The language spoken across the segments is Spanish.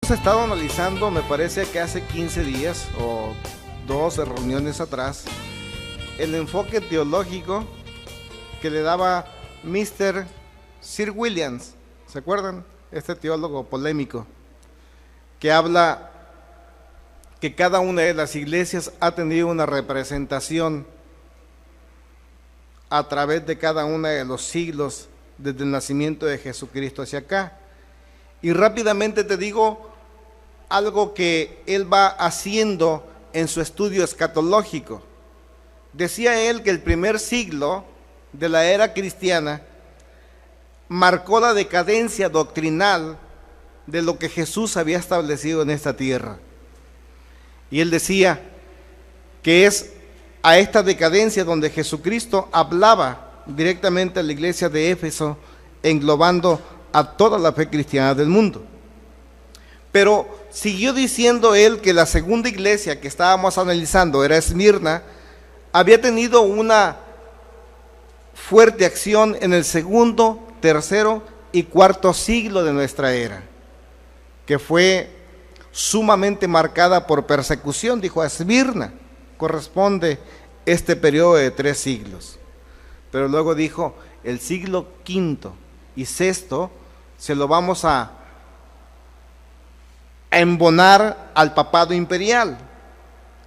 Hemos estado analizando, me parece que hace 15 días o 12 reuniones atrás, el enfoque teológico que le daba Mr. Sir Williams. ¿Se acuerdan? Este teólogo polémico que habla que cada una de las iglesias ha tenido una representación a través de cada uno de los siglos desde el nacimiento de Jesucristo hacia acá. Y rápidamente te digo algo que él va haciendo en su estudio escatológico. Decía él que el primer siglo de la era cristiana marcó la decadencia doctrinal de lo que Jesús había establecido en esta tierra. Y él decía que es a esta decadencia donde Jesucristo hablaba directamente a la iglesia de Éfeso, englobando a toda la fe cristiana del mundo. Pero siguió diciendo él que la segunda iglesia que estábamos analizando era Esmirna, había tenido una fuerte acción en el segundo, tercero y cuarto siglo de nuestra era, que fue sumamente marcada por persecución. Dijo, a Esmirna corresponde este periodo de 3 siglos. Pero luego dijo, el siglo quinto y sexto se lo vamos a embonar al papado imperial.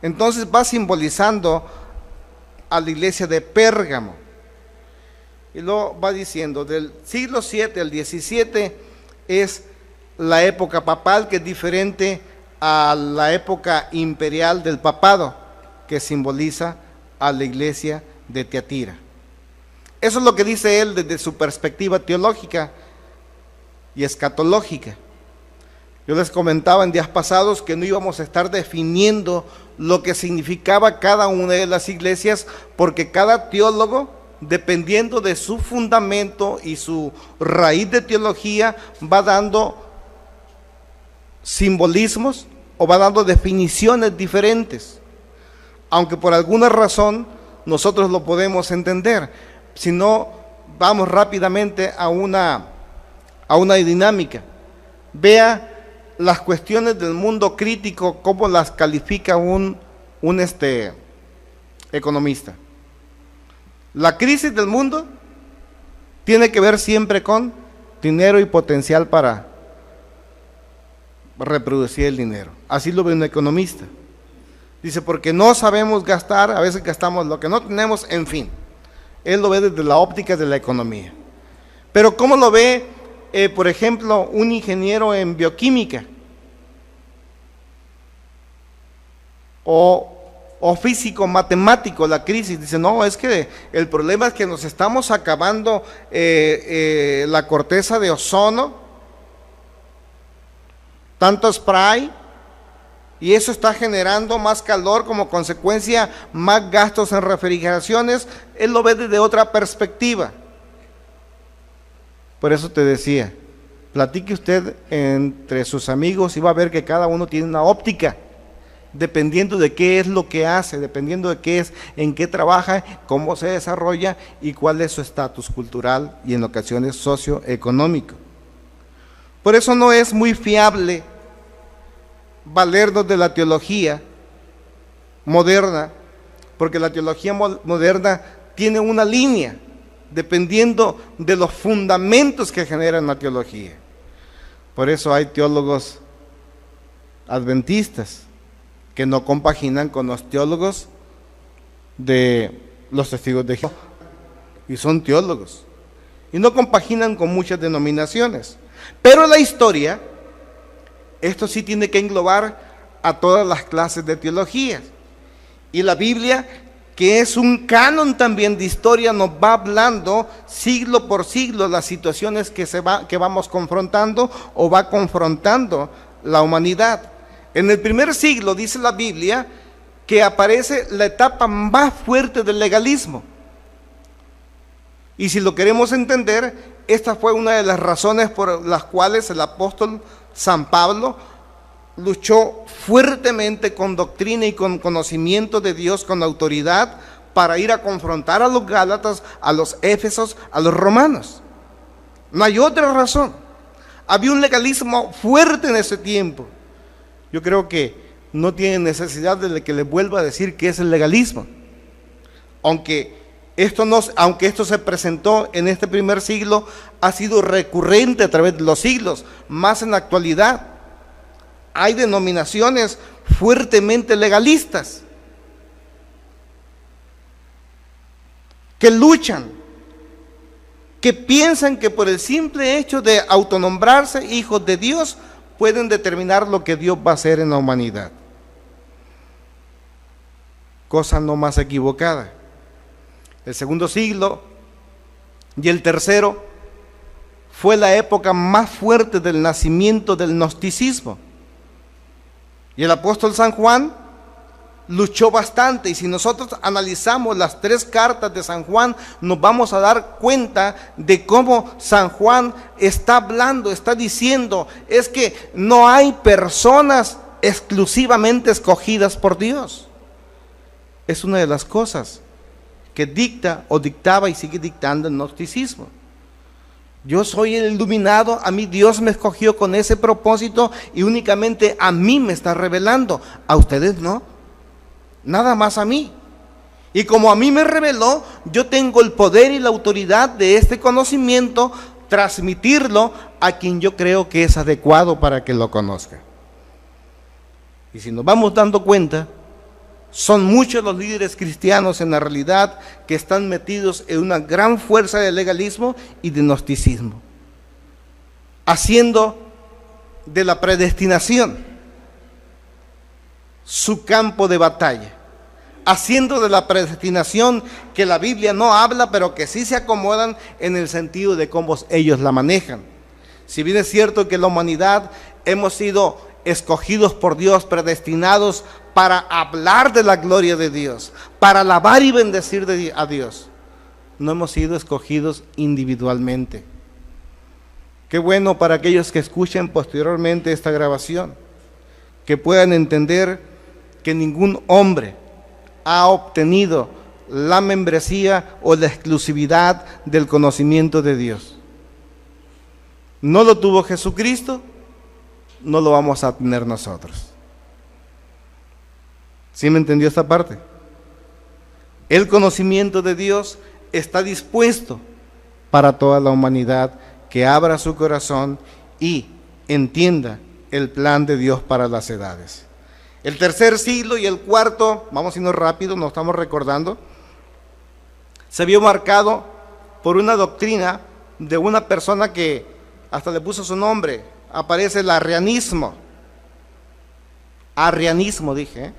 Entonces va simbolizando a la iglesia de Pérgamo. Y luego va diciendo, del siglo 7 al 17 es la época papal, que es diferente a la época imperial del papado, que simboliza a la iglesia de Tiatira. Eso es lo que dice él desde su perspectiva teológica y escatológica. Yo les comentaba en días pasados que no íbamos a estar definiendo lo que significaba cada una de las iglesias, porque cada teólogo, dependiendo de su fundamento y su raíz de teología, va dando simbolismos o va dando definiciones diferentes, aunque por alguna razón nosotros lo podemos entender. Si no, vamos rápidamente a una dinámica. Vea las cuestiones del mundo crítico, cómo las califica un economista. La crisis del mundo tiene que ver siempre con dinero y potencial para reproducir el dinero. Así lo ve un economista. Dice, porque no sabemos gastar, a veces gastamos lo que no tenemos, en fin. Él lo ve desde la óptica de la economía. Pero ¿cómo lo ve, por ejemplo, un ingeniero en bioquímica? O físico matemático, la crisis. Dice, no, es que el problema es que nos estamos acabando la corteza de ozono, tanto spray, y eso está generando más calor, como consecuencia más gastos en refrigeraciones. Él lo ve desde otra perspectiva. Por eso te decía, platique usted entre sus amigos y va a ver que cada uno tiene una óptica, dependiendo de qué es lo que hace, dependiendo de qué es, en qué trabaja, cómo se desarrolla y cuál es su estatus cultural y en ocasiones socioeconómico. Por eso no es muy fiable valernos de la teología moderna, porque la teología moderna tiene una línea, dependiendo de los fundamentos que generan la teología. Por eso hay teólogos adventistas que no compaginan con los teólogos de los testigos de Jehová, y son teólogos, y no compaginan con muchas denominaciones. Pero la historia, esto sí tiene que englobar a todas las clases de teología. Y la Biblia, que es un canon también de historia, nos va hablando siglo por siglo las situaciones que vamos confrontando o va confrontando la humanidad. En el primer siglo, dice la Biblia, que aparece la etapa más fuerte del legalismo. Y si lo queremos entender, esta fue una de las razones por las cuales el apóstol San Pablo luchó fuertemente con doctrina y con conocimiento de Dios, con autoridad, para ir a confrontar a los gálatas, a los éfesos, a los romanos. No hay otra razón. Había un legalismo fuerte en ese tiempo. Yo creo que no tiene necesidad de que les vuelva a decir qué es el legalismo. Aunque esto se presentó en este primer siglo, ha sido recurrente a través de los siglos, más en la actualidad. Hay denominaciones fuertemente legalistas que luchan, que piensan que por el simple hecho de autonombrarse hijos de Dios pueden determinar lo que Dios va a hacer en la humanidad. Cosa no más equivocada. El segundo siglo y el tercero fue la época más fuerte del nacimiento del gnosticismo. Y el apóstol San Juan luchó bastante, y si nosotros analizamos las 3 cartas de San Juan, nos vamos a dar cuenta de cómo San Juan está hablando, está diciendo, es que no hay personas exclusivamente escogidas por Dios. Es una de las cosas que dicta o dictaba y sigue dictando el gnosticismo. Yo soy el iluminado, a mí Dios me escogió con ese propósito y únicamente a mí me está revelando, a ustedes no, nada más a mí. Y como a mí me reveló, yo tengo el poder y la autoridad de este conocimiento, transmitirlo a quien yo creo que es adecuado para que lo conozca. Y si nos vamos dando cuenta, son muchos los líderes cristianos en la realidad que están metidos en una gran fuerza de legalismo y de gnosticismo, haciendo de la predestinación su campo de batalla, haciendo de la predestinación que la Biblia no habla, pero que sí se acomodan en el sentido de cómo ellos la manejan. Si bien es cierto que la humanidad hemos sido escogidos por Dios, predestinados para hablar de la gloria de Dios, para alabar y bendecir a Dios, no hemos sido escogidos individualmente. Qué bueno para aquellos que escuchen posteriormente esta grabación, que puedan entender que ningún hombre ha obtenido la membresía o la exclusividad del conocimiento de Dios. No lo tuvo Jesucristo, no lo vamos a tener nosotros. ¿Sí me entendió esta parte? El conocimiento de Dios está dispuesto para toda la humanidad que abra su corazón y entienda el plan de Dios para las edades. El tercer siglo y el cuarto, vamos a irnos rápido, nos estamos recordando, se vio marcado por una doctrina de una persona que hasta le puso su nombre. Aparece el arrianismo, dije,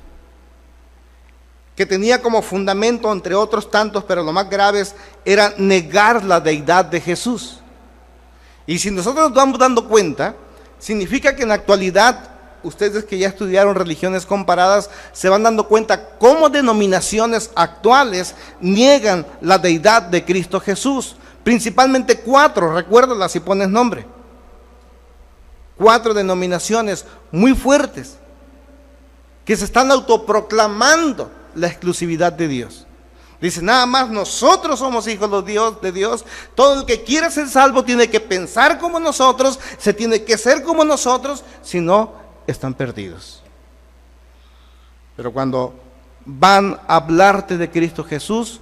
que tenía como fundamento, entre otros tantos, pero lo más graves, era negar la deidad de Jesús. Y si nosotros nos vamos dando cuenta, significa que en la actualidad, ustedes que ya estudiaron religiones comparadas, se van dando cuenta cómo denominaciones actuales niegan la deidad de Cristo Jesús. Principalmente 4, recuérdalas si pones nombre. 4 denominaciones muy fuertes que se están autoproclamando la exclusividad de Dios. Dice, nada más nosotros somos hijos de Dios, todo el que quiera ser salvo tiene que pensar como nosotros, se tiene que ser como nosotros, si no, están perdidos. Pero cuando van a hablarte de Cristo Jesús,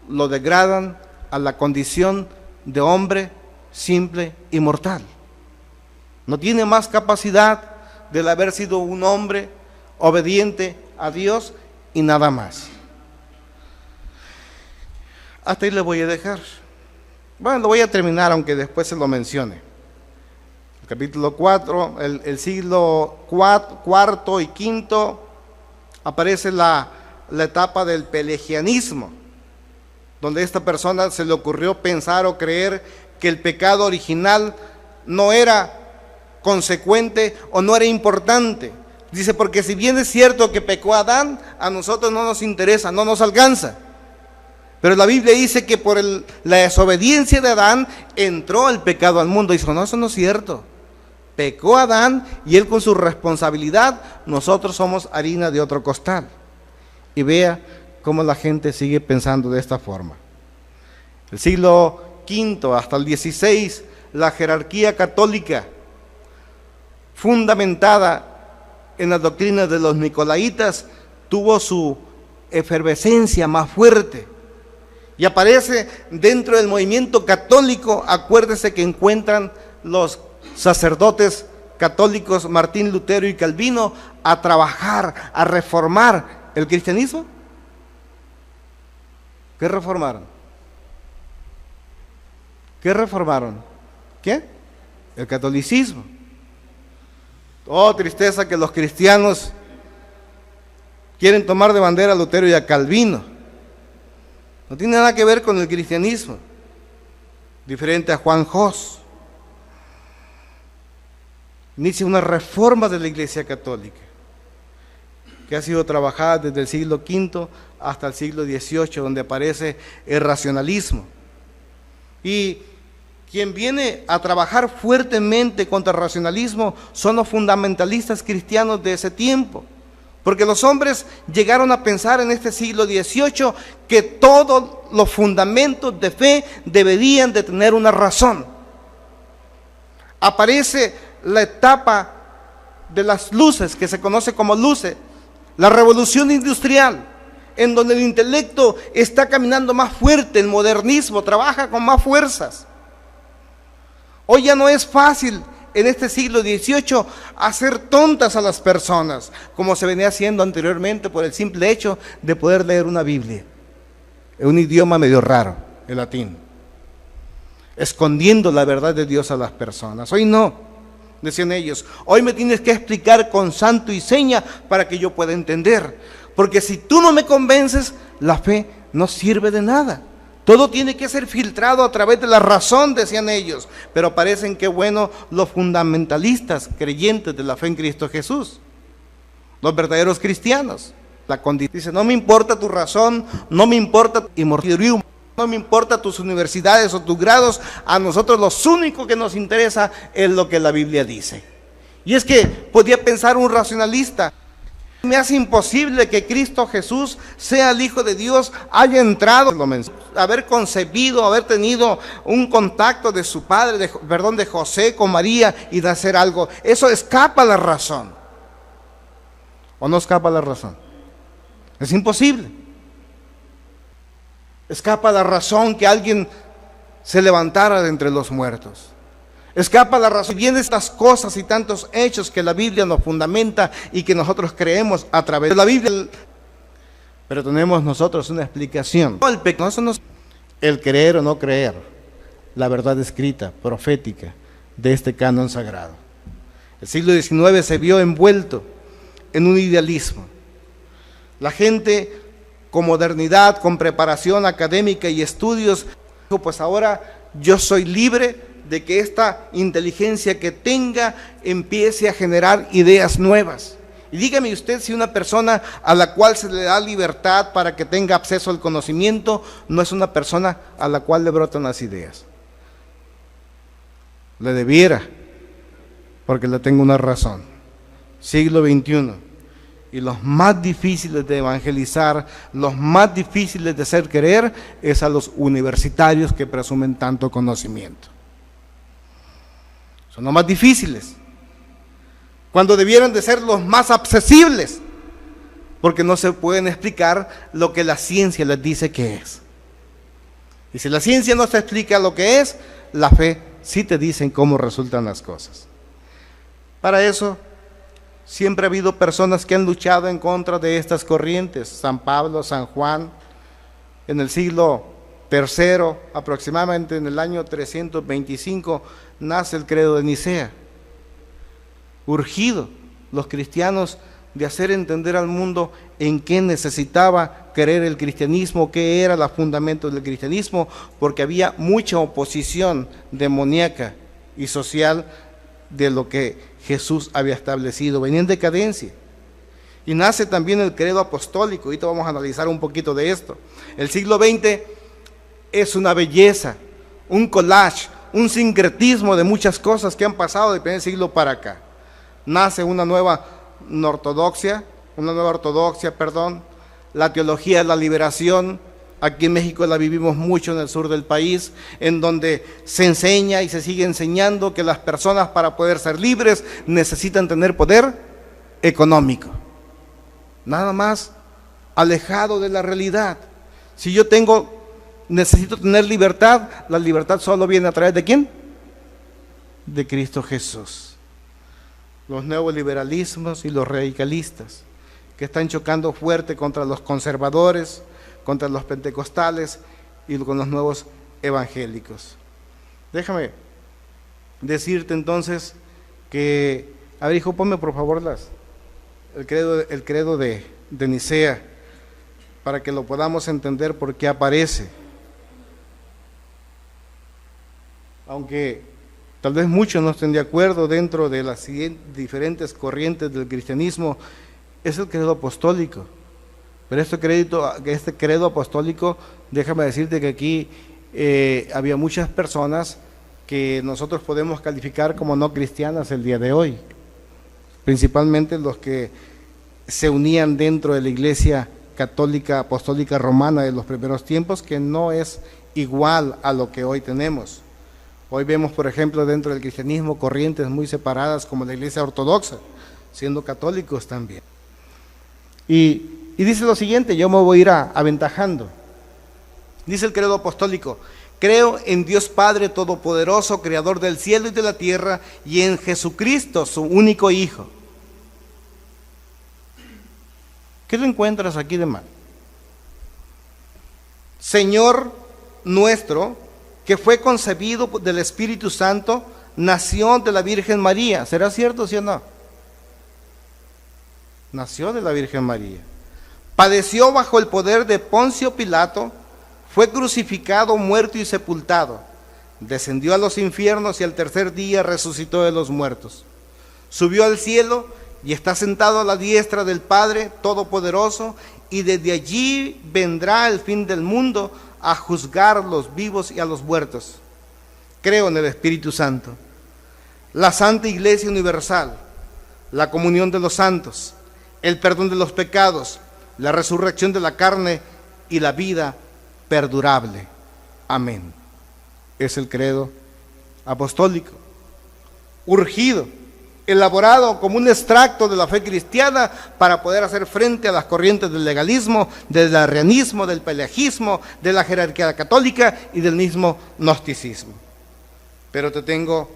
lo degradan a la condición de hombre simple y mortal. No tiene más capacidad del haber sido un hombre obediente a Dios y nada más. Hasta ahí le voy a dejar. Bueno, lo voy a terminar aunque después se lo mencione. El capítulo 4, el siglo cuarto y quinto, aparece la etapa del pelagianismo, donde a esta persona se le ocurrió pensar o creer que el pecado original no era consecuente o no era importante. Dice, porque si bien es cierto que pecó Adán, a nosotros no nos interesa, no nos alcanza. Pero la Biblia dice que por la desobediencia de Adán entró el pecado al mundo. Y dice, no, eso no es cierto. Pecó Adán y él con su responsabilidad, nosotros somos harina de otro costal. Y vea cómo la gente sigue pensando de esta forma. El siglo V hasta el XVI, la jerarquía católica fundamentada en la doctrina de los nicolaitas, tuvo su efervescencia más fuerte y aparece dentro del movimiento católico. Acuérdese que encuentran los sacerdotes católicos Martín Lutero y Calvino a trabajar, a reformar el cristianismo. ¿Qué reformaron? ¿Qué reformaron? ¿Qué? El catolicismo. Oh, tristeza que los cristianos quieren tomar de bandera a Lutero y a Calvino. No tiene nada que ver con el cristianismo. Diferente a Juan Hus. Inicia una reforma de la Iglesia Católica que ha sido trabajada desde el siglo V hasta el siglo XVIII, donde aparece el racionalismo. Y quien viene a trabajar fuertemente contra el racionalismo son los fundamentalistas cristianos de ese tiempo, porque los hombres llegaron a pensar en este siglo XVIII que todos los fundamentos de fe deberían de tener una razón. Aparece la etapa de las luces, que se conoce como luces, la revolución industrial, en donde el intelecto está caminando más fuerte, el modernismo trabaja con más fuerzas. Hoy ya no es fácil en este siglo XVIII hacer tontas a las personas, como se venía haciendo anteriormente por el simple hecho de poder leer una Biblia, en un idioma medio raro, el latín, escondiendo la verdad de Dios a las personas. Hoy no. Decían ellos, hoy me tienes que explicar con santo y seña para que yo pueda entender, porque si tú no me convences, la fe no sirve de nada. Todo tiene que ser filtrado a través de la razón, decían ellos. Pero parecen que bueno los fundamentalistas creyentes de la fe en Cristo Jesús, los verdaderos cristianos. La condición dice, no me importa tu razón, no me importa tu inmortalidad, no me importa tus universidades o tus grados, a nosotros lo único que nos interesa es lo que la Biblia dice. Y es que podía pensar un racionalista, me hace imposible que Cristo Jesús sea el Hijo de Dios, haya entrado, haber concebido, haber tenido un contacto de su padre, de José con María y de hacer algo. Eso escapa a la razón. ¿O no escapa a la razón? Es imposible. Escapa la razón que alguien se levantara de entre los muertos. Escapa la razón. Vienen estas cosas y tantos hechos que la Biblia nos fundamenta y que nosotros creemos a través de la Biblia. Pero tenemos nosotros una explicación. El creer o no creer la verdad escrita, profética de este canon sagrado. El siglo XIX se vio envuelto en un idealismo. La gente con modernidad, con preparación académica y estudios, dijo, pues ahora yo soy libre de que esta inteligencia que tenga empiece a generar ideas nuevas. Y dígame usted si una persona a la cual se le da libertad para que tenga acceso al conocimiento, no es una persona a la cual le brotan las ideas. Le debiera, porque le tengo una razón. Siglo XXI. Y los más difíciles de evangelizar, los más difíciles de hacer creer, es a los universitarios que presumen tanto conocimiento. Son los más difíciles, cuando debieran de ser los más accesibles, porque no se pueden explicar lo que la ciencia les dice que es. Y si la ciencia no se explica lo que es, la fe sí te dicen cómo resultan las cosas. Para eso siempre ha habido personas que han luchado en contra de estas corrientes. San Pablo, San Juan, en el siglo III, aproximadamente en el año 325, nace el credo de Nicea. Urgido los cristianos de hacer entender al mundo en qué necesitaba creer el cristianismo, qué era los fundamentos del cristianismo, porque había mucha oposición demoníaca y social de lo que Jesús había establecido. Venía en decadencia. Y nace también el credo apostólico. Ahorita vamos a analizar un poquito de esto. El siglo XX es una belleza, un collage, un sincretismo de muchas cosas que han pasado del primer siglo para acá. Nace una nueva ortodoxia, la teología de la liberación, Aquí en México la vivimos mucho en el sur del país, en donde se enseña y se sigue enseñando que las personas para poder ser libres necesitan tener poder económico. Nada más alejado de la realidad. Si yo necesito tener libertad, la libertad solo viene a través ¿de quién? De Cristo Jesús. Los neoliberalismos y los radicalistas que están chocando fuerte contra los conservadores, contra los pentecostales y con los nuevos evangélicos. Déjame decirte entonces que, a ver hijo, ponme por favor el credo de Nicea, para que lo podamos entender por qué aparece. Aunque tal vez muchos no estén de acuerdo dentro de las diferentes corrientes del cristianismo, es el credo apostólico. Pero este credo apostólico, déjame decirte que aquí había muchas personas que nosotros podemos calificar como no cristianas el día de hoy, principalmente los que se unían dentro de la Iglesia Católica Apostólica Romana de los primeros tiempos, que no es igual a lo que hoy tenemos. Hoy vemos, por ejemplo, dentro del cristianismo corrientes muy separadas como la Iglesia Ortodoxa, siendo católicos también. Y dice lo siguiente, yo me voy a ir aventajando. Dice el credo apostólico: creo en Dios Padre Todopoderoso, Creador del cielo y de la tierra, y en Jesucristo, su único Hijo. ¿Qué te encuentras aquí de mal? Señor nuestro, que fue concebido del Espíritu Santo, nació de la Virgen María. ¿Será cierto, sí o no? Nació de la Virgen María. Padeció bajo el poder de Poncio Pilato, fue crucificado, muerto y sepultado. Descendió a los infiernos y al tercer día resucitó de los muertos. Subió al cielo y está sentado a la diestra del Padre Todopoderoso, y desde allí vendrá el fin del mundo a juzgar a los vivos y a los muertos. Creo en el Espíritu Santo, la Santa Iglesia Universal, la comunión de los santos, el perdón de los pecados, la resurrección de la carne y la vida perdurable. Amén. Es el credo apostólico, urgido, elaborado como un extracto de la fe cristiana para poder hacer frente a las corrientes del legalismo, del arrianismo, del pelagismo, de la jerarquía católica y del mismo gnosticismo. Pero te tengo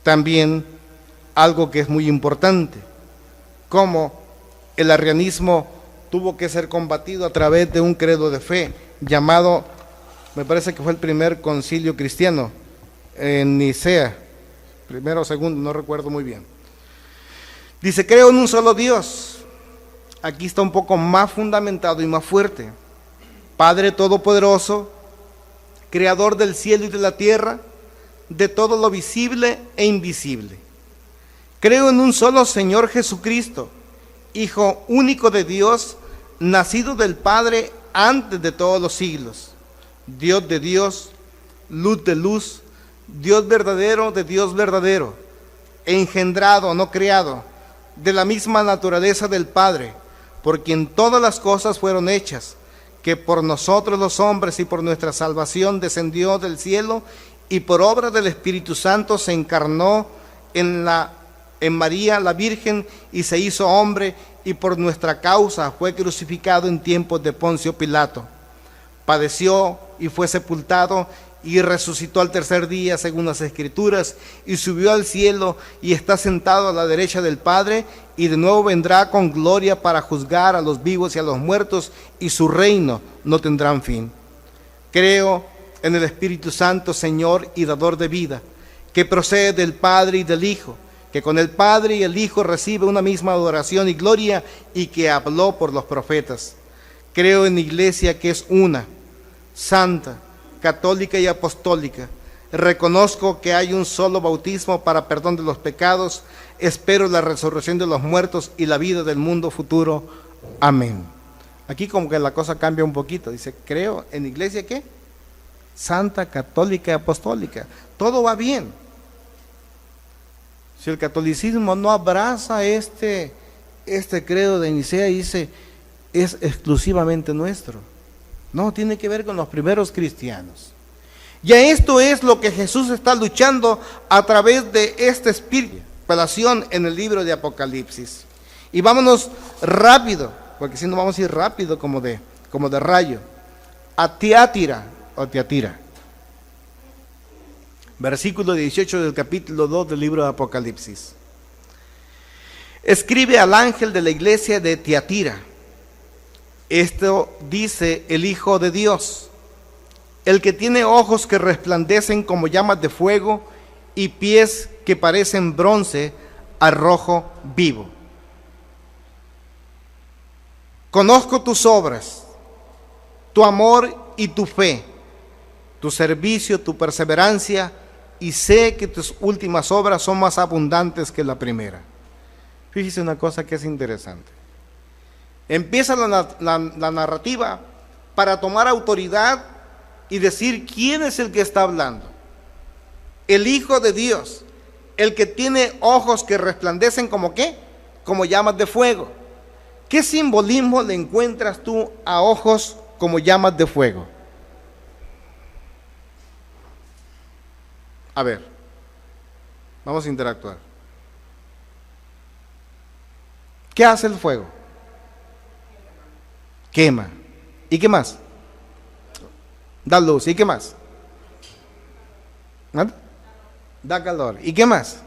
también algo que es muy importante, como el arrianismo tuvo que ser combatido a través de un credo de fe llamado, me parece que fue el primer concilio cristiano en Nicea, primero o segundo, no recuerdo muy bien. Dice: creo en un solo Dios. Aquí está un poco más fundamentado y más fuerte. Padre Todopoderoso, Creador del cielo y de la tierra, de todo lo visible e invisible. Creo en un solo Señor Jesucristo, Hijo único de Dios, nacido del Padre antes de todos los siglos, Dios de Dios, luz de luz, Dios verdadero de Dios verdadero, engendrado, no creado, de la misma naturaleza del Padre, por quien todas las cosas fueron hechas, que por nosotros los hombres y por nuestra salvación descendió del cielo, y por obra del Espíritu Santo se encarnó en María la Virgen y se hizo hombre, y por nuestra causa fue crucificado en tiempos de Poncio Pilato. Padeció y fue sepultado y resucitó al tercer día según las Escrituras, y subió al cielo y está sentado a la derecha del Padre, y de nuevo vendrá con gloria para juzgar a los vivos y a los muertos, y su reino no tendrá fin. Creo en el Espíritu Santo, Señor y dador de vida, que procede del Padre y del Hijo, que con el Padre y el Hijo recibe una misma adoración y gloria, y que habló por los profetas. Creo en la Iglesia, que es una, santa, católica y apostólica. Reconozco que hay un solo bautismo para perdón de los pecados. Espero la resurrección de los muertos y la vida del mundo futuro. Amén. Aquí como que la cosa cambia un poquito. Dice, creo en la Iglesia, ¿qué? Santa, católica y apostólica. Todo va bien. Si el catolicismo no abraza este credo de Nicea, dice, es exclusivamente nuestro. No, tiene que ver con los primeros cristianos. Y a esto es lo que Jesús está luchando a través de este espíritu, revelación en el libro de Apocalipsis. Y vámonos rápido, porque si no vamos a ir rápido como de rayo, a Tiatira, versículo 18 del capítulo 2 del libro de Apocalipsis. Escribe al ángel de la iglesia de Tiatira: esto dice el Hijo de Dios, el que tiene ojos que resplandecen como llamas de fuego y pies que parecen bronce al rojo vivo. Conozco tus obras, tu amor y tu fe, tu servicio, tu perseverancia, y sé que tus últimas obras son más abundantes que la primera. Fíjese una cosa que es interesante. Empieza la narrativa para tomar autoridad y decir quién es el que está hablando. El Hijo de Dios, el que tiene ojos que resplandecen como ¿qué? Como llamas de fuego. ¿Qué simbolismo le encuentras tú a ojos como llamas de fuego? A ver, vamos a interactuar. ¿Qué hace el fuego? Quema. ¿Y qué más? Da luz. ¿Y qué más? ¿Ah? Da calor. ¿Y qué más?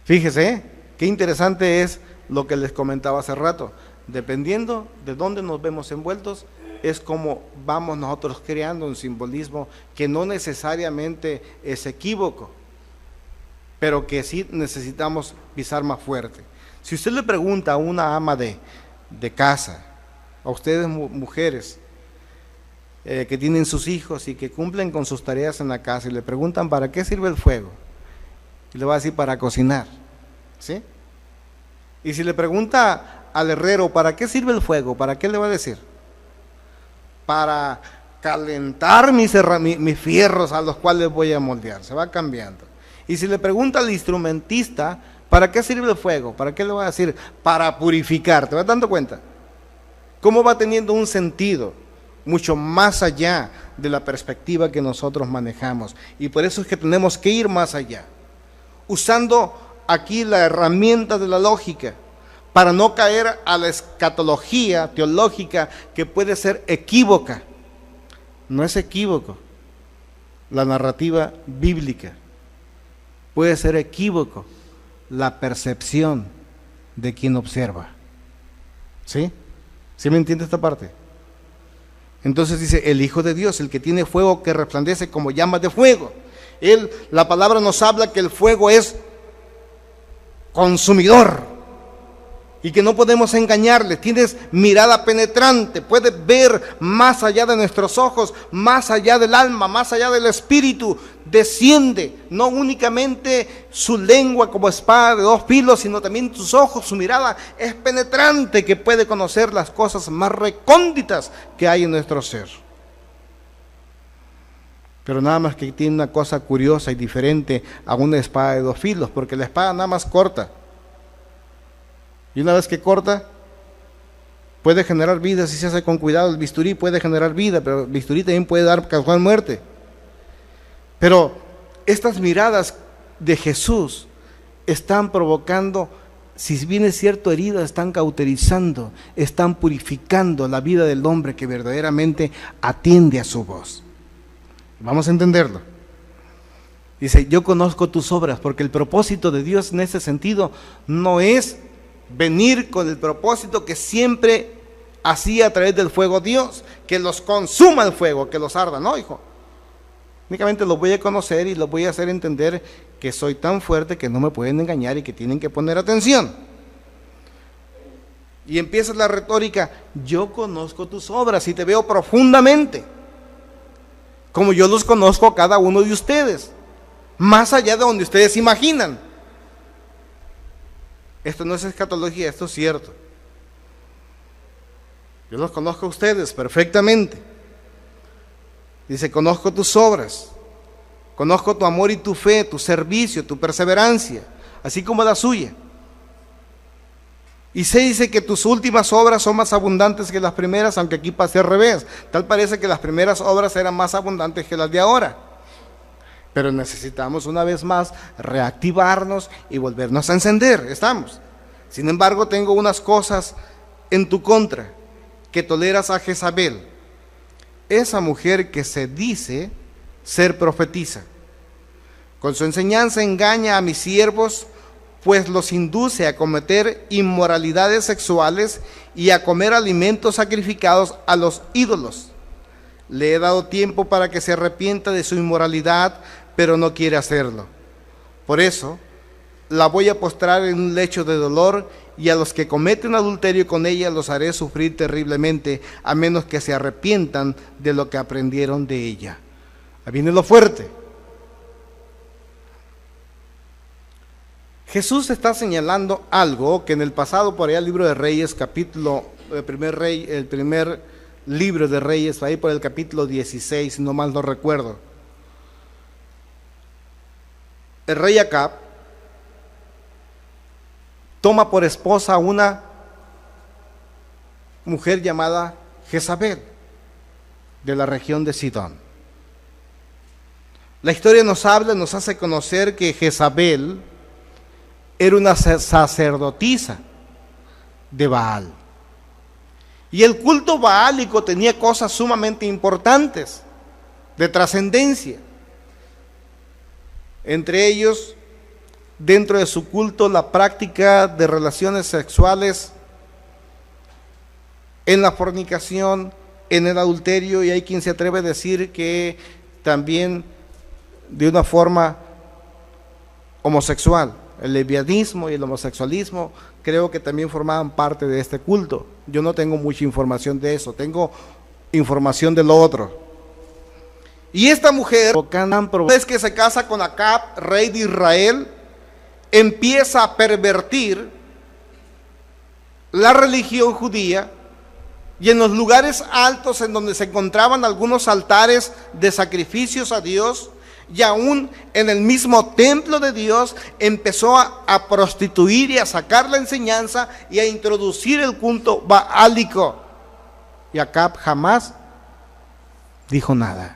Fíjese, qué interesante es lo que les comentaba hace rato. Dependiendo de dónde nos vemos envueltos, es como vamos nosotros creando un simbolismo que no necesariamente es equívoco, pero que sí necesitamos pisar más fuerte. Si usted le pregunta a una ama de casa, a ustedes mujeres que tienen sus hijos y que cumplen con sus tareas en la casa, y le preguntan ¿para qué sirve el fuego? Y le va a decir para cocinar, ¿sí? Y si le pregunta al herrero ¿para qué sirve el fuego? ¿Para qué le va a decir? Para calentar mis fierros a los cuales voy a moldear. Se va cambiando. Y si le pregunta al instrumentista ¿para qué sirve el fuego? ¿Para qué le va a decir? Para purificar. ¿Te vas dando cuenta? ¿Cómo va teniendo un sentido mucho más allá de la perspectiva que nosotros manejamos? Y por eso es que tenemos que ir más allá, usando aquí la herramienta de la lógica, para no caer a la escatología teológica que puede ser equívoca. No es equívoco la narrativa bíblica, puede ser equívoco la percepción de quien observa. ¿Sí? ¿Sí me entiende esta parte? Entonces dice, el Hijo de Dios, el que tiene fuego que resplandece como llamas de fuego. La palabra nos habla que el fuego es consumidor y que no podemos engañarle. Tienes mirada penetrante, puedes ver más allá de nuestros ojos, más allá del alma, más allá del espíritu. Desciende no únicamente su lengua como espada de dos filos, sino también tus ojos. Su mirada es penetrante, que puede conocer las cosas más recónditas que hay en nuestro ser. Pero nada más que tiene una cosa curiosa y diferente a una espada de dos filos, porque la espada nada más corta. Y una vez que corta, puede generar vida si se hace con cuidado. El bisturí puede generar vida, pero el bisturí también puede causar muerte. Pero estas miradas de Jesús están provocando, si bien es cierto, heridas, están cauterizando, están purificando la vida del hombre que verdaderamente atiende a su voz. Vamos a entenderlo. Dice, yo conozco tus obras, porque el propósito de Dios en ese sentido no es venir con el propósito que siempre hacía a través del fuego Dios, que los consuma el fuego, que los arda. No, hijo. Únicamente los voy a conocer y los voy a hacer entender que soy tan fuerte que no me pueden engañar y que tienen que poner atención. Y empieza la retórica, yo conozco tus obras y te veo profundamente, como yo los conozco a cada uno de ustedes, más allá de donde ustedes imaginan. Esto no es escatología, esto es cierto. Yo los conozco a ustedes perfectamente. Dice, conozco tus obras, conozco tu amor y tu fe, tu servicio, tu perseverancia, así como la suya. Y se dice que tus últimas obras son más abundantes que las primeras, aunque aquí pase al revés. Tal parece que las primeras obras eran más abundantes que las de ahora. Pero necesitamos una vez más reactivarnos y volvernos a encender. Estamos. Sin embargo, tengo unas cosas en tu contra, que toleras a Jezabel, esa mujer que se dice ser profetisa. Con su enseñanza engaña a mis siervos, pues los induce a cometer inmoralidades sexuales y a comer alimentos sacrificados a los ídolos. Le he dado tiempo para que se arrepienta de su inmoralidad, pero no quiere hacerlo. Por eso, la voy a postrar en un lecho de dolor, y a los que cometen adulterio con ella los haré sufrir terriblemente, a menos que se arrepientan de lo que aprendieron de ella. Ahí viene lo fuerte. Jesús está señalando algo que en el pasado, por allá el libro de Reyes, el primer libro de Reyes, ahí por el capítulo 16, si no mal no recuerdo. El rey Acab toma por esposa a una mujer llamada Jezabel, de la región de Sidón. La historia nos hace conocer que Jezabel era una sacerdotisa de Baal. Y el culto baálico tenía cosas sumamente importantes, de trascendencia. Entre ellos, dentro de su culto, la práctica de relaciones sexuales, en la fornicación, en el adulterio, y hay quien se atreve a decir que también de una forma homosexual. El lesbianismo y el homosexualismo creo que también formaban parte de este culto. Yo no tengo mucha información de eso, tengo información de lo otro. Y esta mujer, es que se casa con Acab, rey de Israel, empieza a pervertir la religión judía, y en los lugares altos en donde se encontraban algunos altares de sacrificios a Dios, y aún en el mismo templo de Dios, empezó a prostituir y a sacar la enseñanza y a introducir el culto baálico. Y Acab jamás dijo nada.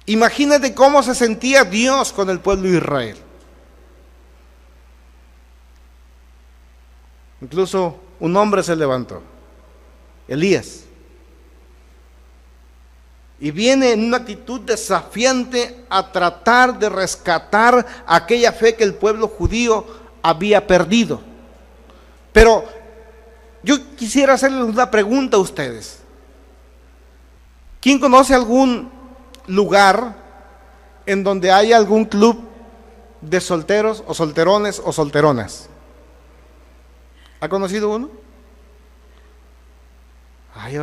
Imagínate cómo se sentía Dios con el pueblo de Israel. Incluso un hombre se levantó, Elías, y viene en una actitud desafiante a tratar de rescatar aquella fe que el pueblo judío había perdido. Pero yo quisiera hacerles una pregunta a ustedes. ¿Quién conoce algún lugar en donde haya algún club de solteros o solterones o solteronas? ¿Ha conocido uno? Ay,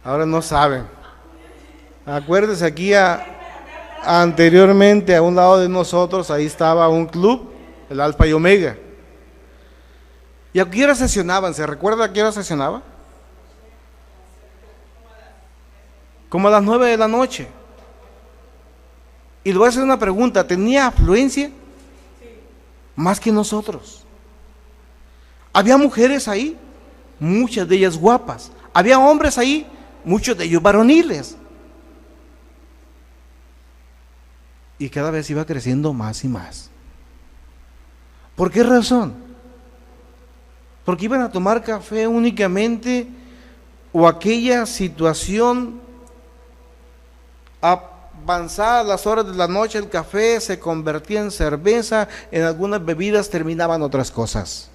ahora no saben. Acuérdense, aquí anteriormente a un lado de nosotros, ahí estaba un club, el Alfa y Omega. ¿Y a qué hora sesionaban? ¿Se recuerda a qué hora sesionaba? Como a las 9 de la noche. Y le voy a hacer una pregunta, ¿tenía afluencia? Más que nosotros. Había mujeres ahí, muchas de ellas guapas. Había hombres ahí, muchos de ellos varoniles. Y cada vez iba creciendo más y más. ¿Por qué razón? Porque iban a tomar café únicamente, o aquella situación avanzada a las horas de la noche, el café se convertía en cerveza, en algunas bebidas terminaban otras cosas.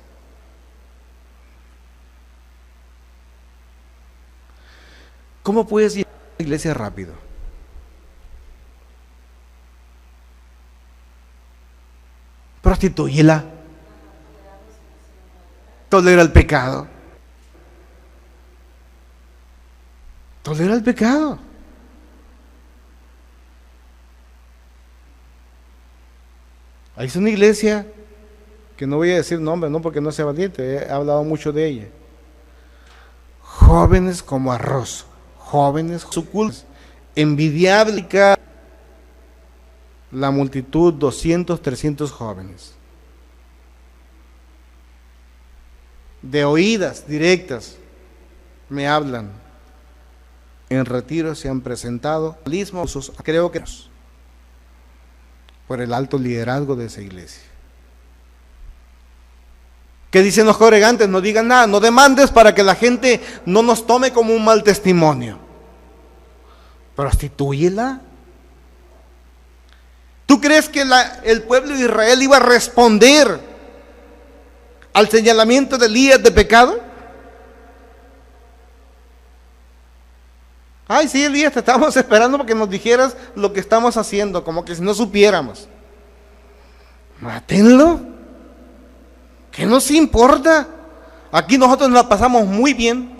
¿Cómo puedes llegar a la iglesia rápido? Prostitúyela. Tolera el pecado. Tolera el pecado. Ahí es una iglesia que no voy a decir nombre, no porque no sea valiente, he hablado mucho de ella. Jóvenes como arroz. Jóvenes, su culto envidiable, la multitud, 200, 300 jóvenes. de oídas directas me hablan. En retiro se han presentado creo que por el alto liderazgo de esa iglesia. ¿Qué dicen los congregantes? No digan nada, no demandes para que la gente no nos tome como un mal testimonio. Prostitúyela. ¿Tú crees que el pueblo de Israel iba a responder al señalamiento de Elías de pecado? Ay, sí, Elías, te estamos esperando porque nos dijeras lo que estamos haciendo, como que si no supiéramos. Mátenlo. ¿Qué nos importa? Aquí nosotros nos la pasamos muy bien.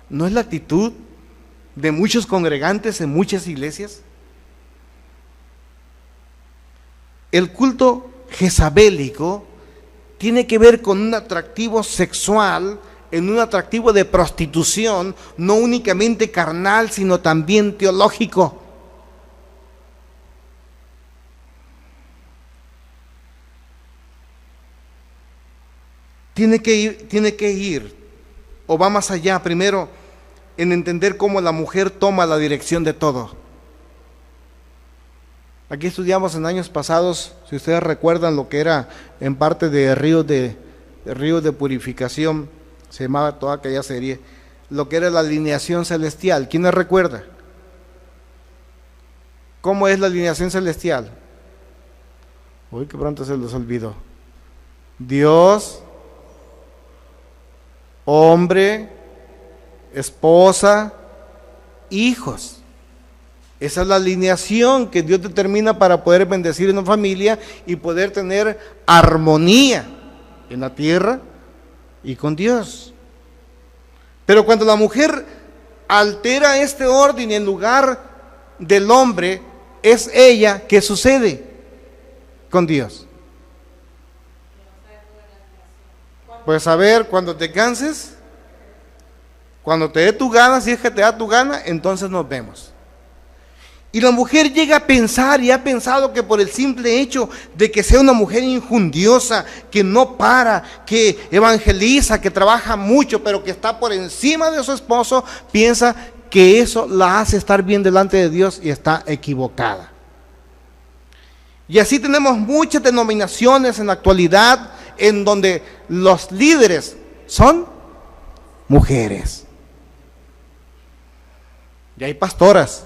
¿No es la actitud de muchos congregantes en muchas iglesias? El culto jezabélico tiene que ver con un atractivo sexual, en un atractivo de prostitución, no únicamente carnal, sino también teológico. Tiene que ir, o va más allá, primero, en entender cómo la mujer toma la dirección de todo. Aquí estudiamos en años pasados, si ustedes recuerdan lo que era en parte de ríos de purificación, se llamaba toda aquella serie, lo que era la alineación celestial. ¿Quién les recuerda? ¿Cómo es la alineación celestial? Uy, que pronto se los olvidó. Dios, hombre, esposa, hijos. Esa es la alineación que Dios determina para poder bendecir una familia y poder tener armonía en la tierra y con Dios. Pero cuando la mujer altera este orden en lugar del hombre, es ella que sucede con Dios. Pues a ver, cuando te canses, cuando te dé tu gana, si es que te da tu gana, entonces nos vemos. Y la mujer llega a pensar y ha pensado que por el simple hecho de que sea una mujer injundiosa, que no para, que evangeliza, que trabaja mucho, pero que está por encima de su esposo, piensa que eso la hace estar bien delante de Dios y está equivocada. Y así tenemos muchas denominaciones en la actualidad en donde los líderes son mujeres. Y hay pastoras.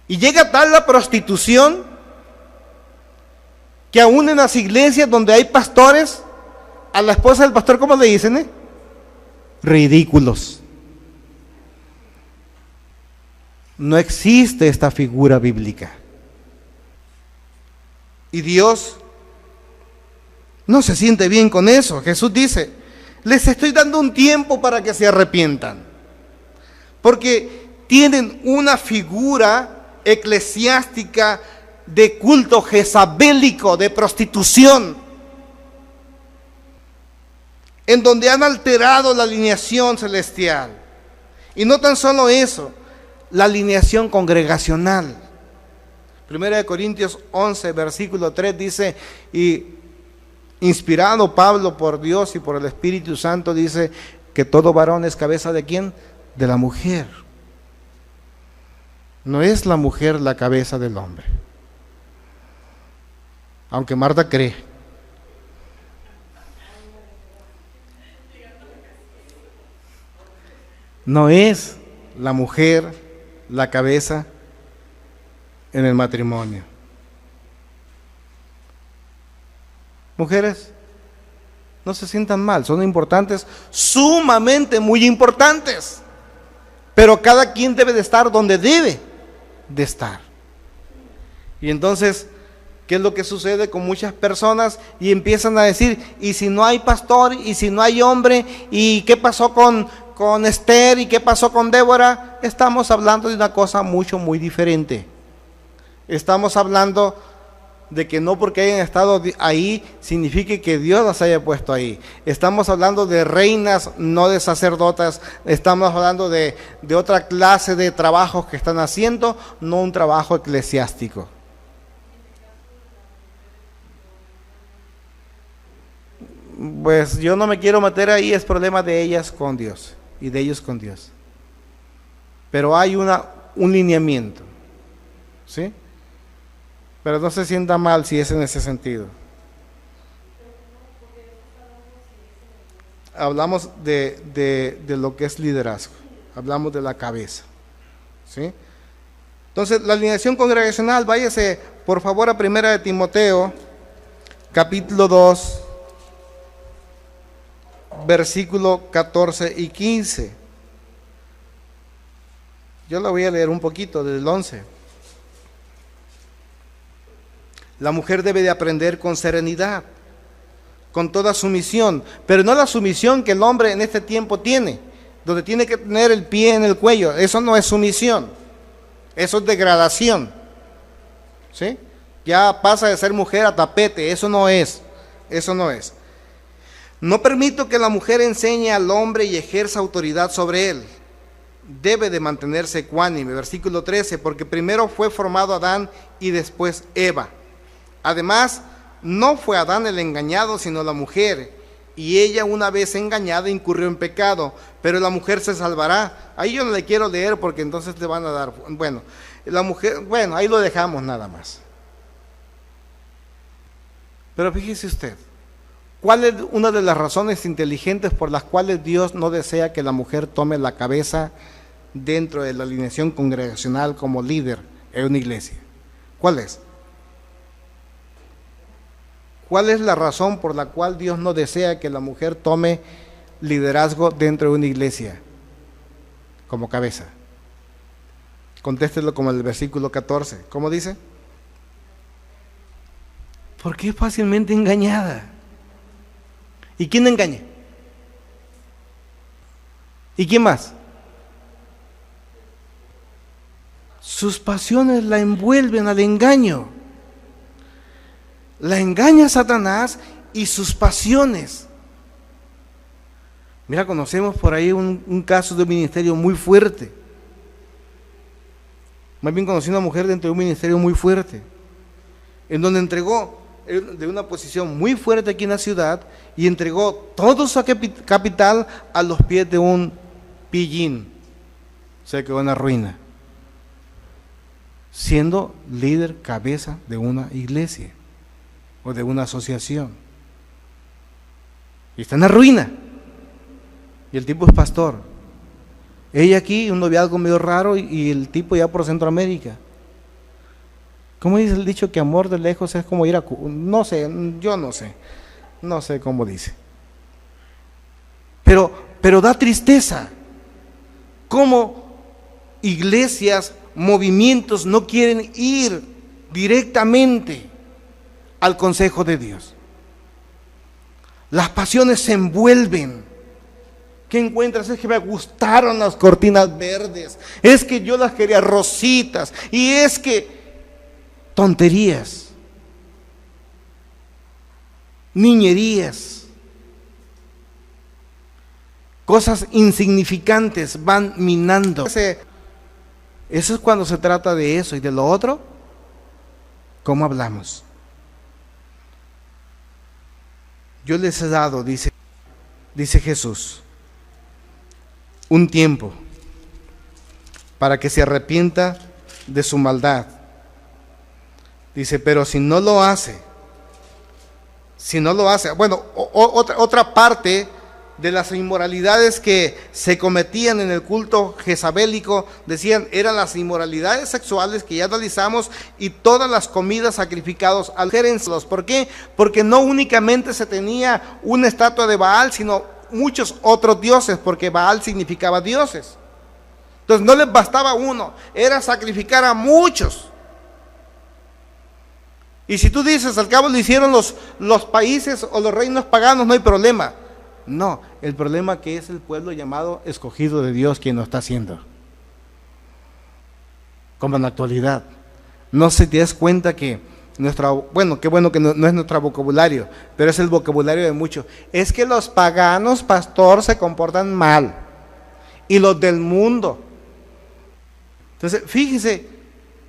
Y llega tal la prostitución que aún en las iglesias donde hay pastores, a la esposa del pastor, ¿cómo le dicen? Ridículos. No existe esta figura bíblica. Y Dios no se siente bien con eso. Jesús dice, les estoy dando un tiempo para que se arrepientan, porque tienen una figura eclesiástica de culto jezabélico, de prostitución, en donde han alterado la alineación celestial. Y no tan solo eso, la alineación congregacional. 1 Corintios 11, versículo 3 dice, y inspirado Pablo por Dios y por el Espíritu Santo, dice que todo varón es cabeza ¿de quién? De la mujer. No es la mujer la cabeza del hombre, aunque Marta cree. No es la mujer la cabeza en el matrimonio. Mujeres, no se sientan mal, son importantes, sumamente muy importantes, pero cada quien debe de estar donde debe de estar. Y entonces, ¿qué es lo que sucede con muchas personas? Y empiezan a decir, ¿y si no hay pastor? ¿Y si no hay hombre? ¿Y qué pasó con Esther? ¿Y qué pasó con Débora? Estamos hablando de una cosa muy diferente. Estamos hablando de que no porque hayan estado ahí signifique que Dios las haya puesto ahí. Estamos hablando de reinas, no de sacerdotas. Estamos hablando de otra clase de trabajos que están haciendo, no un trabajo eclesiástico. Pues yo no me quiero meter ahí, es problema de ellas con Dios y de ellos con Dios. Pero hay un lineamiento, ¿sí? Pero no se sienta mal si es en ese sentido. Hablamos de lo que es liderazgo, hablamos de la cabeza, ¿sí? Entonces, la alineación congregacional, váyase por favor a 1 de Timoteo, capítulo 2, versículo 14 y 15. Yo la voy a leer un poquito, desde el 11. La mujer debe de aprender con serenidad, con toda sumisión, pero no la sumisión que el hombre en este tiempo tiene, donde tiene que tener el pie en el cuello. Eso no es sumisión, eso es degradación, ¿sí? Ya pasa de ser mujer a tapete, eso no es. No permito que la mujer enseñe al hombre y ejerza autoridad sobre él. Debe de mantenerse ecuánime. Versículo 13, porque primero fue formado Adán y después Eva. Además, no fue Adán el engañado, sino la mujer, y ella una vez engañada incurrió en pecado, pero la mujer se salvará. Ahí yo no le quiero leer porque entonces te van a dar, bueno, la mujer, bueno, ahí lo dejamos nada más. Pero fíjese usted, ¿cuál es una de las razones inteligentes por las cuales Dios no desea que la mujer tome la cabeza dentro de la alineación congregacional como líder en una iglesia? ¿Cuál es? ¿Cuál es la razón por la cual Dios no desea que la mujer tome liderazgo dentro de una iglesia como cabeza? Contéstelo como el versículo 14. ¿Cómo dice? Porque es fácilmente engañada. ¿Y quién engaña? ¿Y quién más? Sus pasiones la envuelven al engaño. La engaña Satanás y sus pasiones. Mira, conocemos por ahí un caso de un ministerio muy fuerte. Más bien conocí una mujer dentro de un ministerio muy fuerte, en donde entregó de una posición muy fuerte aquí en la ciudad y entregó todo su capital a los pies de un pillín. Se quedó en la ruina, siendo líder, cabeza de una iglesia o de una asociación, y está en la ruina, y el tipo es pastor. Ella aquí, un noviazgo medio raro, y el tipo ya por Centroamérica. ¿Cómo dice el dicho que amor de lejos es como ir a no sé, yo no sé cómo dice, pero da tristeza cómo iglesias, movimientos no quieren ir directamente al consejo de Dios. Las pasiones se envuelven. ¿Qué encuentras? Es que me gustaron las cortinas verdes, es que yo las quería rositas, y es que tonterías, niñerías, cosas insignificantes van minando. Eso es cuando se trata de eso. Y de lo otro, ¿cómo hablamos? Yo les he dado, dice Jesús, un tiempo para que se arrepienta de su maldad. Dice, pero si no lo hace, bueno, otra parte de las inmoralidades que se cometían en el culto jezabélico, decían, eran las inmoralidades sexuales que ya analizamos, y todas las comidas sacrificadas al gerenlos. ¿Por qué? Porque no únicamente se tenía una estatua de Baal, sino muchos otros dioses, porque Baal significaba dioses. Entonces no les bastaba uno, era sacrificar a muchos. Y si tú dices, al cabo lo hicieron los países o los reinos paganos, no hay problema. No, el problema es que es el pueblo llamado escogido de Dios quien lo está haciendo. Como en la actualidad. No se te das cuenta que qué bueno que no es nuestro vocabulario, pero es el vocabulario de muchos. Es que los paganos, pastor, se comportan mal, y los del mundo. Entonces, fíjese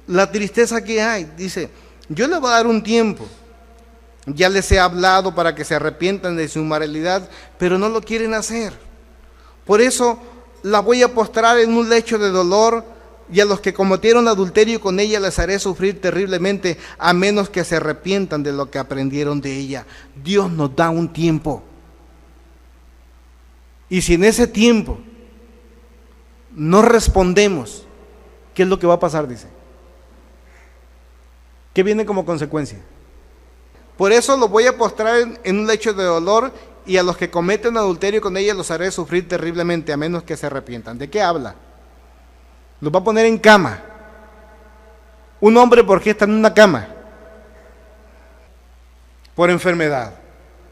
la tristeza que hay. Dice, yo le voy a dar un tiempo. Ya les he hablado para que se arrepientan de su inmoralidad, pero no lo quieren hacer. Por eso la voy a postrar en un lecho de dolor, y a los que cometieron adulterio con ella les haré sufrir terriblemente, a menos que se arrepientan de lo que aprendieron de ella. Dios nos da un tiempo. Y si en ese tiempo no respondemos, ¿qué es lo que va a pasar? Dice. ¿Qué viene como consecuencia? Por eso lo voy a postrar en un lecho de dolor, y a los que cometen adulterio con ella los haré sufrir terriblemente, a menos que se arrepientan. ¿De qué habla? Los va a poner en cama. Un hombre, ¿por qué está en una cama? Por enfermedad.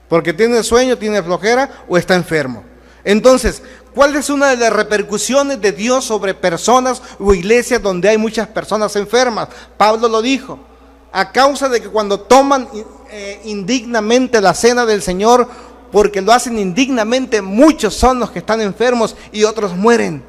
Porque tiene sueño, tiene flojera o está enfermo. Entonces, ¿cuál es una de las repercusiones de Dios sobre personas o iglesias donde hay muchas personas enfermas? Pablo lo dijo. A causa de que cuando toman indignamente la cena del Señor, porque lo hacen indignamente, muchos son los que están enfermos y otros mueren.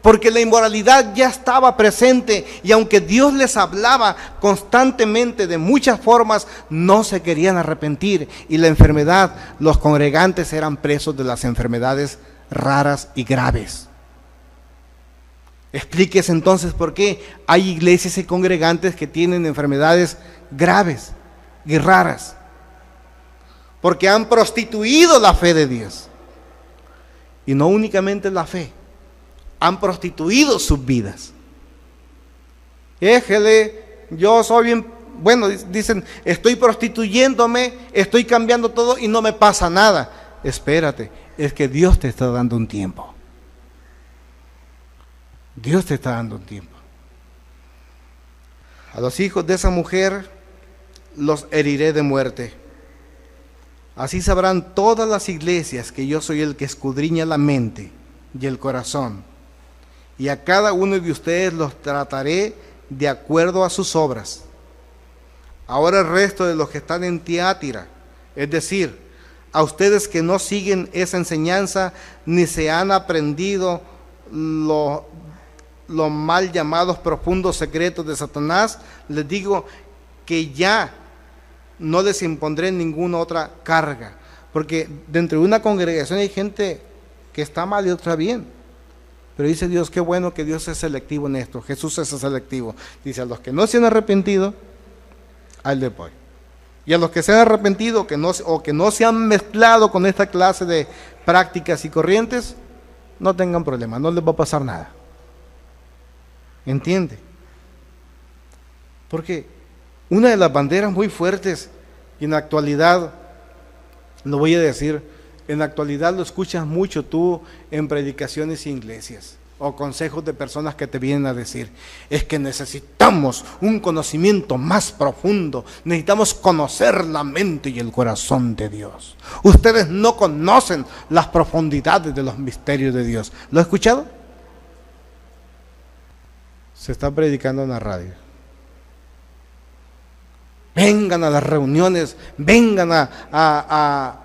Porque la inmoralidad ya estaba presente, y aunque Dios les hablaba constantemente de muchas formas, no se querían arrepentir. Y la enfermedad, los congregantes eran presos de las enfermedades raras y graves. Explíquese entonces por qué hay iglesias y congregantes que tienen enfermedades graves y raras. Porque han prostituido la fe de Dios. Y no únicamente la fe, han prostituido sus vidas. Éjele, yo soy bien, bueno, dicen, estoy prostituyéndome, estoy cambiando todo y no me pasa nada. Espérate, es que Dios te está dando un tiempo. Dios te está dando un tiempo. A los hijos de esa mujer los heriré de muerte. Así sabrán todas las iglesias que yo soy el que escudriña la mente y el corazón. Y a cada uno de ustedes los trataré de acuerdo a sus obras. Ahora el resto de los que están en Tiatira, es decir, a ustedes que no siguen esa enseñanza, ni se han aprendido los mal llamados profundos secretos de Satanás, les digo que ya no les impondré ninguna otra carga. Porque dentro de una congregación hay gente que está mal y otra bien. Pero dice Dios, qué bueno que Dios es selectivo en esto. Jesús es selectivo. Dice, a los que no se han arrepentido, a él le voy. Y a los que se han arrepentido o que no se han mezclado con esta clase de prácticas y corrientes, no tengan problema, no les va a pasar nada. ¿Entiende? Porque una de las banderas muy fuertes, y en la actualidad, lo voy a decir, en la actualidad lo escuchas mucho tú en predicaciones y iglesias, o consejos de personas que te vienen a decir, es que necesitamos un conocimiento más profundo, necesitamos conocer la mente y el corazón de Dios. Ustedes no conocen las profundidades de los misterios de Dios. ¿Lo has escuchado? Se está predicando en la radio. Vengan a las reuniones, vengan a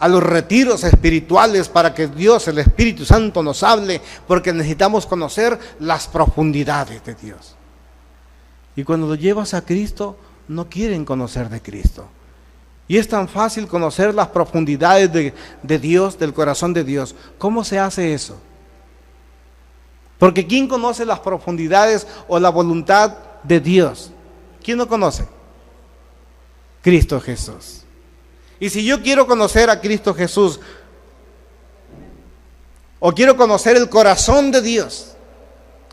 los retiros espirituales para que Dios, el Espíritu Santo, nos hable, porque necesitamos conocer las profundidades de Dios. Y cuando lo llevas a Cristo, no quieren conocer de Cristo. Y es tan fácil conocer las profundidades de Dios, del corazón de Dios. ¿Cómo se hace eso? Porque ¿quién conoce las profundidades o la voluntad de Dios? ¿Quién lo conoce? Cristo Jesús. Y si yo quiero conocer a Cristo Jesús, o quiero conocer el corazón de Dios,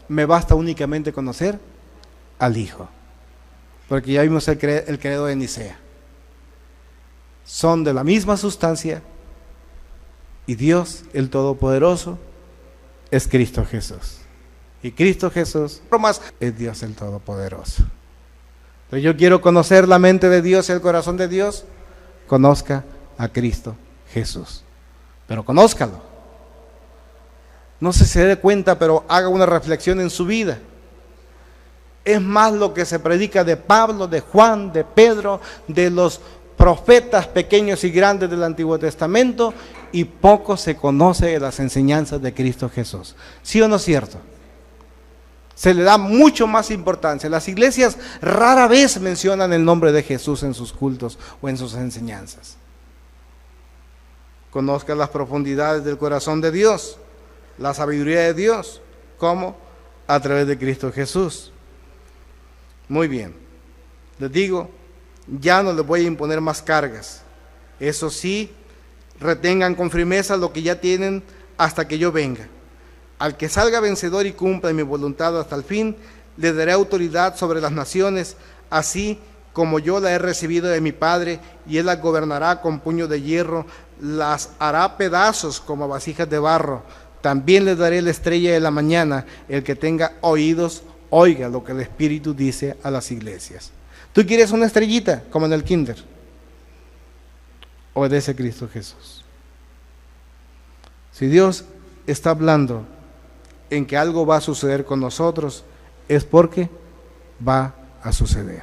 me basta únicamente conocer al Hijo. Porque ya vimos el credo de Nicea. Son de la misma sustancia, y Dios, el Todopoderoso, es Cristo Jesús. Y Cristo Jesús, más, es Dios el Todopoderoso. Entonces yo quiero conocer la mente de Dios y el corazón de Dios. Conozca a Cristo Jesús, pero conózcalo. No sé si se dé cuenta, pero haga una reflexión en su vida. Es más lo que se predica de Pablo, de Juan, de Pedro, de los profetas pequeños y grandes del Antiguo Testamento, y poco se conoce de las enseñanzas de Cristo Jesús. ¿Sí o no es cierto? Se le da mucho más importancia. Las iglesias rara vez mencionan el nombre de Jesús en sus cultos o en sus enseñanzas. Conozca las profundidades del corazón de Dios, la sabiduría de Dios. ¿Cómo? A través de Cristo Jesús. Muy bien. Les digo, ya no les voy a imponer más cargas. Eso sí, retengan con firmeza lo que ya tienen hasta que yo venga. Al que salga vencedor y cumpla mi voluntad hasta el fin, le daré autoridad sobre las naciones, así como yo la he recibido de mi Padre, y él las gobernará con puño de hierro, las hará pedazos como vasijas de barro. También le daré la estrella de la mañana. El que tenga oídos, oiga lo que el Espíritu dice a las iglesias. ¿Tú quieres una estrellita como en el kinder? Obedece a Cristo Jesús. Si Dios está hablando en que algo va a suceder con nosotros, es porque va a suceder.